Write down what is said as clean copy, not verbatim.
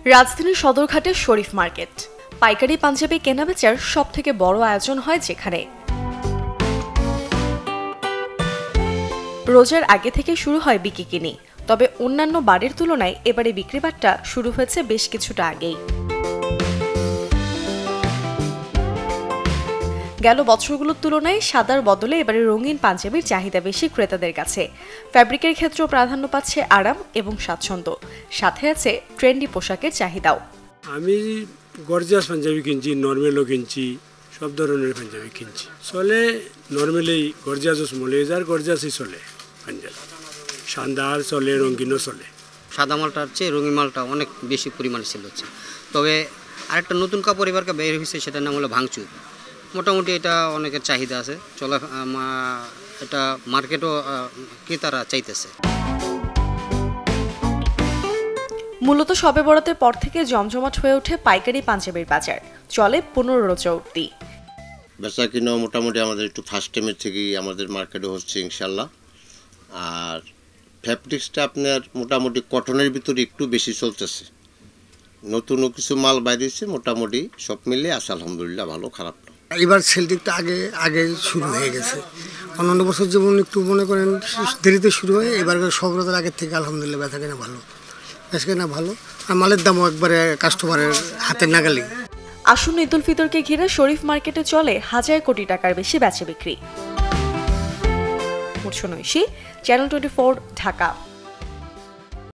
রাজধানীর সদরঘাটের শরীফ মার্কেট। পাইকারি পাঞ্জাবি কেনাবেচার সবথেকে বড় আয়োজন হয় যেখানে। রোজার আগে থেকে শুরু হয় বিকিকিনি, তবে অন্যান্য বারের তুলনায় এবারে বিক্রিবাট্টা শুরু হয়েছে বেশ কিছুটা আগেই। গেল বছরগুলোর তুলনায় সাদার বদলে এবারে রঙিন পাঞ্জাবির চাহিদা বেশি ক্রেতাদের কাছে। ফ্যাব্রিকের ক্ষেত্রেও প্রাধান্য পাচ্ছে আরাম এবং স্বাচ্ছন্দ্য, সাথে আছে ট্রেন্ডি পোশাকের চাহিদাও। আমি গর্জিয়াস পাঞ্জাবি কিনছি, নর্মালও কিনছি, সব ধরনের পাঞ্জাবি কিনছি। চলে নর্মালি গর্জিয়াসও স্মলেজার গর্জিয়াসই চলে পাঞ্জাবি, শানদার চলে, রঙিনও চলে। সাদা মালটার চেয়ে রঙিন মালটা অনেক বেশি পরিমাণে সেল হচ্ছে। তবে আরেকটা নতুন কাপড় এবারকে বের হয়েছে, সেটার নাম হলো ভাঙচুর। মোটামুটি এটা অনেকের চাহিদা আছে, এটা মার্কেটও ক্রেতারা চাইতেছে। মূলত শবে বরাতের পর থেকে জমজমাট হয়ে ওঠে পাইকারি পাঞ্জাবির বাজার। চলে 15 রোজা অবধি। বেচা কিনা মোটামুটি আমাদের একটু ফার্স্ট টাইমের থেকেই আমাদের মার্কেটে হচ্ছে ইনশাল্লাহ। আর ফ্যাব্রিক্সটা আপনার মোটামুটি কটনের ভিতরে একটু বেশি চলতেছে। নতুনও কিছু মাল বাইরেছে, মোটামুটি সব মিলে আছে আলহামদুলিল্লাহ, ভালো খারাপ না। এবার সেলটিকটা আগে শুরু হয়ে গেছে। অন্যান্য বছর যেমন একটু মনে করেন দেরিতে শুরু হয়, এবার সব রোজার আগের থেকে আলহামদুলিল্লাহ বেচা কেনা ভালো। আর মালের দামও একবারে কাস্টমারের হাতের নাগালি। আসন্ন ঈদুল ফিতরকে ঘিরে শরীফ মার্কেটে চলে হাজার কোটি টাকার বেশি বেচা বিক্রি। চ্যানেল 24, ঢাকা।